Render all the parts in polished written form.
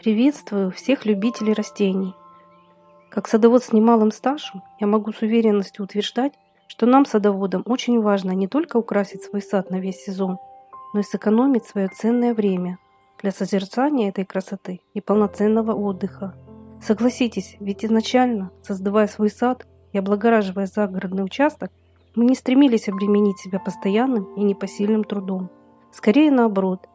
Приветствую всех любителей растений. Как садовод с немалым стажем, я могу с уверенностью утверждать, что нам, садоводам, очень важно не только украсить свой сад на весь сезон, но и сэкономить свое ценное время для созерцания этой красоты и полноценного отдыха. Согласитесь, ведь изначально, создавая свой сад и облагораживая загородный участок, мы не стремились обременить себя постоянным и непосильным трудом. Скорее наоборот,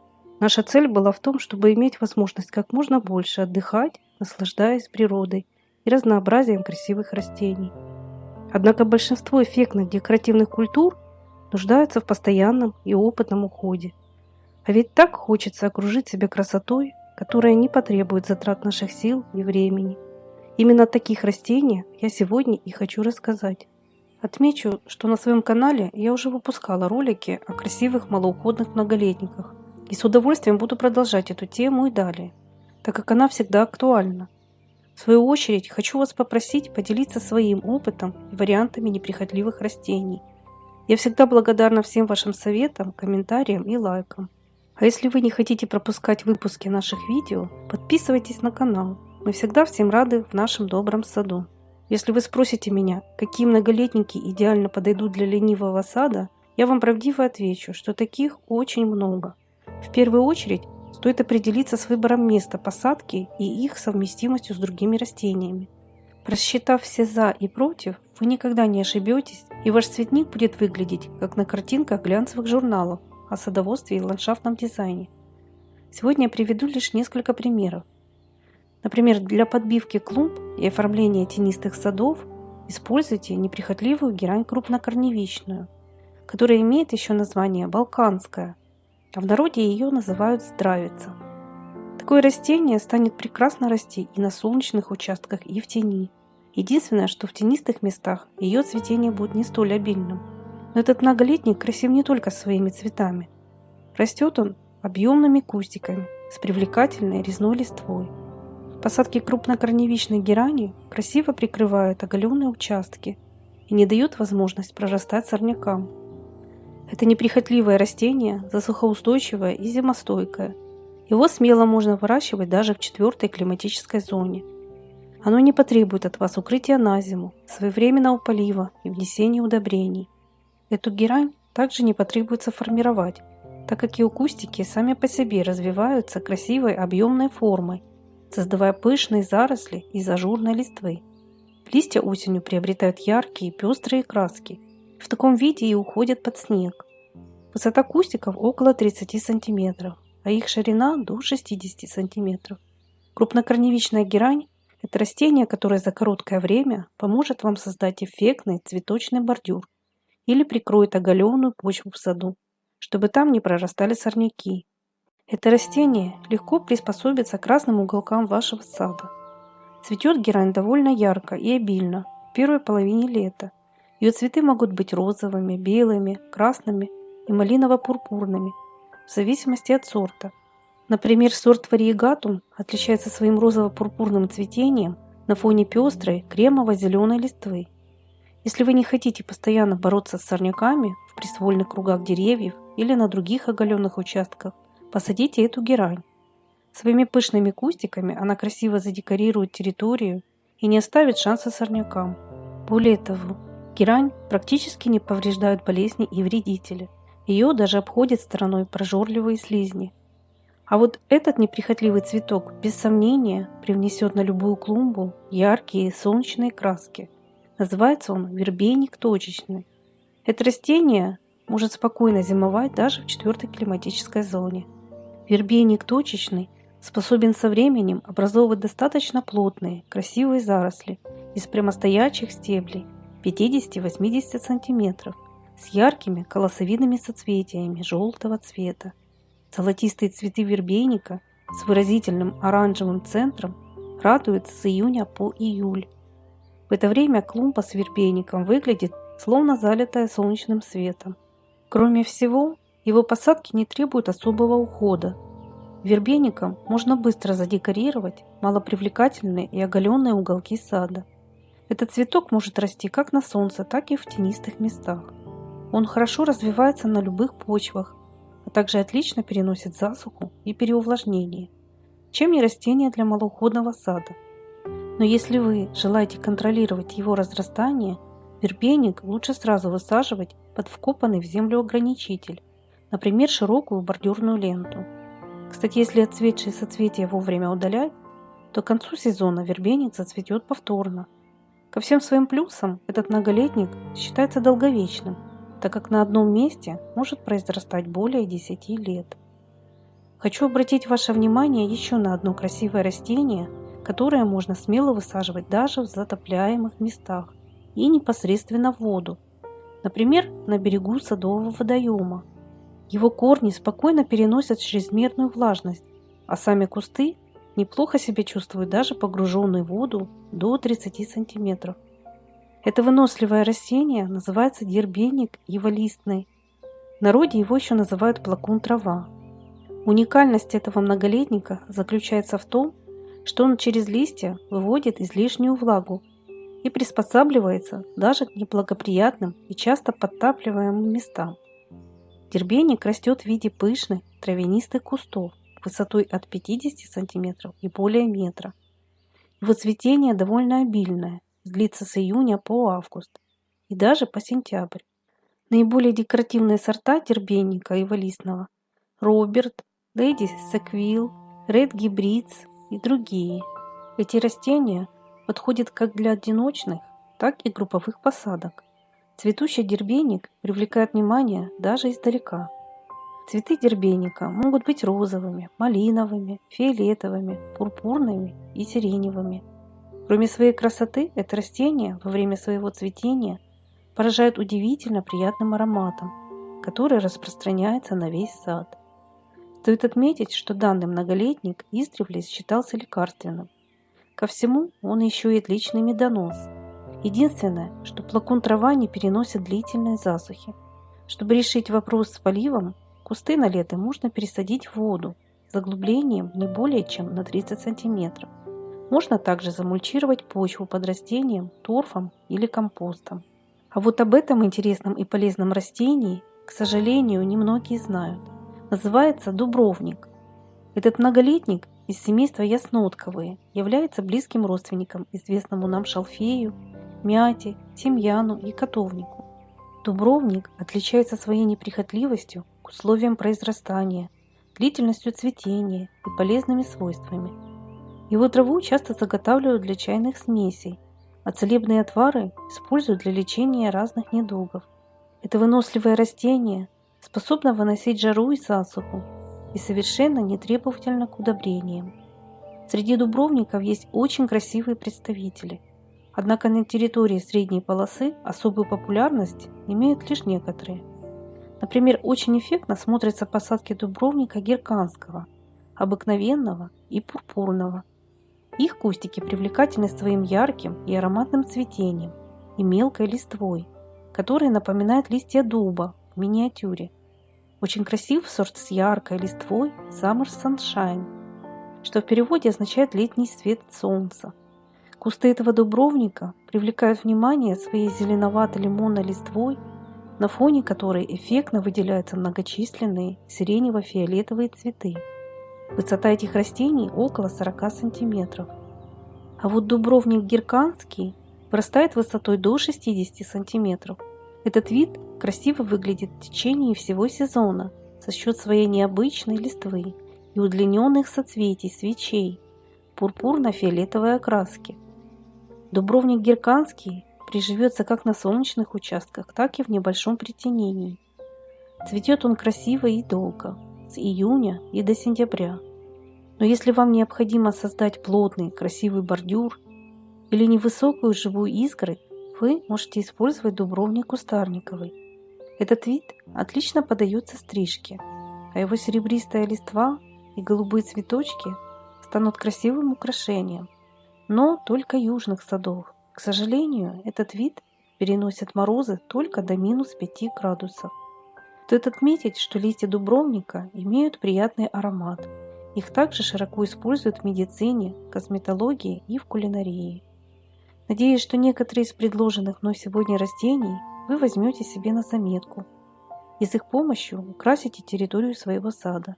наша цель была в том, чтобы иметь возможность как можно больше отдыхать, наслаждаясь природой и разнообразием красивых растений. Однако большинство эффектных декоративных культур нуждаются в постоянном и опытном уходе. А ведь так хочется окружить себя красотой, которая не потребует затрат наших сил и времени. Именно о таких растениях я сегодня и хочу рассказать. Отмечу, что на своем канале я уже выпускала ролики о красивых малоуходных многолетниках, и с удовольствием буду продолжать эту тему и далее, так как она всегда актуальна. В свою очередь, хочу вас попросить поделиться своим опытом и вариантами неприхотливых растений. Я всегда благодарна всем вашим советам, комментариям и лайкам. А если вы не хотите пропускать выпуски наших видео, подписывайтесь на канал. Мы всегда всем рады в нашем добром саду. Если вы спросите меня, какие многолетники идеально подойдут для ленивого сада, я вам правдиво отвечу, что таких очень много. В первую очередь стоит определиться с выбором места посадки и их совместимостью с другими растениями. Просчитав все «за» и «против», вы никогда не ошибетесь, и ваш цветник будет выглядеть, как на картинках глянцевых журналов о садоводстве и ландшафтном дизайне. Сегодня я приведу лишь несколько примеров. Например, для подбивки клумб и оформления тенистых садов используйте неприхотливую герань крупнокорневичную, которая имеет еще название балканская, а в народе ее называют здравица. Такое растение станет прекрасно расти и на солнечных участках, и в тени. Единственное, что в тенистых местах ее цветение будет не столь обильным. Но этот многолетник красив не только своими цветами. Растет он объемными кустиками с привлекательной резной листвой. Посадки крупнокорневичной герани красиво прикрывают оголенные участки и не дают возможность прорастать сорнякам. Это неприхотливое растение, засухоустойчивое и зимостойкое. Его смело можно выращивать даже в 4-й климатической зоне. Оно не потребует от вас укрытия на зиму, своевременного полива и внесения удобрений. Эту герань также не потребуется формировать, так как ее кустики сами по себе развиваются красивой объемной формой, создавая пышные заросли из ажурной листвы. Листья осенью приобретают яркие пестрые краски. В таком виде и уходят под снег. Высота кустиков около 30 см, а их ширина до 60 см. Крупнокорневичная герань – это растение, которое за короткое время поможет вам создать эффектный цветочный бордюр или прикроет оголенную почву в саду, чтобы там не прорастали сорняки. Это растение легко приспособится к разным уголкам вашего сада. Цветет герань довольно ярко и обильно в первой половине лета. Ее цветы могут быть розовыми, белыми, красными и малиново-пурпурными, в зависимости от сорта. Например, сорт вариегатум отличается своим розово-пурпурным цветением на фоне пестрой кремово-зеленой листвы. Если вы не хотите постоянно бороться с сорняками в приствольных кругах деревьев или на других оголенных участках, посадите эту герань. Своими пышными кустиками она красиво задекорирует территорию и не оставит шанса сорнякам. Более того, герань практически не повреждают болезни и вредители. Ее даже обходят стороной прожорливые слизни. А вот этот неприхотливый цветок, без сомнения, привнесет на любую клумбу яркие солнечные краски. Называется он вербейник точечный. Это растение может спокойно зимовать даже в 4-й климатической зоне. Вербейник точечный способен со временем образовывать достаточно плотные, красивые заросли из прямостоящих стеблей 50-80 см с яркими колосовидными соцветиями желтого цвета. Золотистые цветы вербейника с выразительным оранжевым центром радуют с июня по июль. В это время клумба с вербейником выглядит словно залитая солнечным светом. Кроме всего, его посадки не требуют особого ухода. Вербейником можно быстро задекорировать малопривлекательные и оголенные уголки сада. Этот цветок может расти как на солнце, так и в тенистых местах. Он хорошо развивается на любых почвах, а также отлично переносит засуху и переувлажнение. чем не растение для малоуходного сада. Но если вы желаете контролировать его разрастание, вербеник лучше сразу высаживать под вкопанный в землю ограничитель, например, широкую бордюрную ленту. Кстати, если отцветшие соцветия вовремя удалять, то к концу сезона вербеник зацветет повторно. Ко всем своим плюсам этот многолетник считается долговечным, так как на одном месте может произрастать более 10 лет. Хочу обратить ваше внимание еще на одно красивое растение, которое можно смело высаживать даже в затопляемых местах и непосредственно в воду, например, на берегу садового водоема. Его корни спокойно переносят чрезмерную влажность, а сами кусты неплохо себя чувствуют даже погруженные в воду до 30 сантиметров. Это выносливое растение называется дербеник яволистный. В народе его еще называют плакун-трава. Уникальность этого многолетника заключается в том, что он через листья выводит излишнюю влагу и приспосабливается даже к неблагоприятным и часто подтапливаемым местам. Дербеник растет в виде пышных травянистых кустов высотой от 50 см и более метра. Его цветение довольно обильное, длится с июня по август и даже по сентябрь. Наиболее декоративные сорта дербеника яволистного – Роберт, Леди Секвилл, Ред Гибридс и другие. Эти растения подходят как для одиночных, так и групповых посадок. Цветущий дербеник привлекает внимание даже издалека. Цветы дербеника могут быть розовыми, малиновыми, фиолетовыми, пурпурными и сиреневыми. Кроме своей красоты, это растение во время своего цветения поражает удивительно приятным ароматом, который распространяется на весь сад. Стоит отметить, что данный многолетник издревле считался лекарственным. Ко всему, он еще и отличный медонос. Единственное, что плакун-трава не переносит длительной засухи. Чтобы решить вопрос с поливом, кусты на лето можно пересадить в воду с заглублением не более чем на 30 см. Можно также замульчировать почву под растением торфом или компостом. А вот об этом интересном и полезном растении, к сожалению, немногие знают. Называется дубровник. Этот многолетник из семейства яснотковые является близким родственником известному нам шалфею, мяте, тимьяну и котовнику. Дубровник отличается своей неприхотливостью к условиям произрастания, длительностью цветения и полезными свойствами. Его траву часто заготавливают для чайных смесей, а целебные отвары используют для лечения разных недугов. Это выносливое растение способно выносить жару и засуху и совершенно не требовательно к удобрениям. Среди дубровников есть очень красивые представители. Однако на территории средней полосы особую популярность имеют лишь некоторые. Например, очень эффектно смотрятся посадки дубровника герканского, обыкновенного и пурпурного. Их кустики привлекательны своим ярким и ароматным цветением и мелкой листвой, которая напоминает листья дуба в миниатюре. Очень красив сорт с яркой листвой Summer Sunshine, что в переводе означает летний свет солнца. Кусты этого дубровника привлекают внимание своей зеленовато-лимонной листвой, на фоне которой эффектно выделяются многочисленные сиренево-фиолетовые цветы. Высота этих растений около 40 см. А вот дубровник герканский вырастает высотой до 60 см. Этот вид красиво выглядит в течение всего сезона за счет своей необычной листвы и удлиненных соцветий свечей пурпурно-фиолетовой окраски. Дубровник герканский приживется как на солнечных участках, так и в небольшом притенении. Цветет он красиво и долго, с июня и до сентября. Но если вам необходимо создать плотный, красивый бордюр или невысокую живую изгородь, вы можете использовать дубровник кустарниковый. Этот вид отлично поддается стрижке, а его серебристая листва и голубые цветочки станут красивым украшением, но только южных садов. К сожалению, этот вид переносит морозы только до -5 градусов. Стоит отметить, что листья дубровника имеют приятный аромат. Их также широко используют в медицине, косметологии и в кулинарии. Надеюсь, что некоторые из предложенных мной сегодня растений вы возьмете себе на заметку и с их помощью украсите территорию своего сада.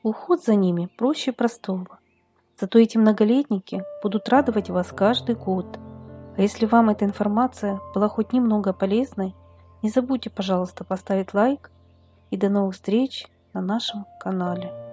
Уход за ними проще простого. Зато эти многолетники будут радовать вас каждый год. А если вам эта информация была хоть немного полезной, не забудьте, пожалуйста, поставить лайк и до новых встреч на нашем канале.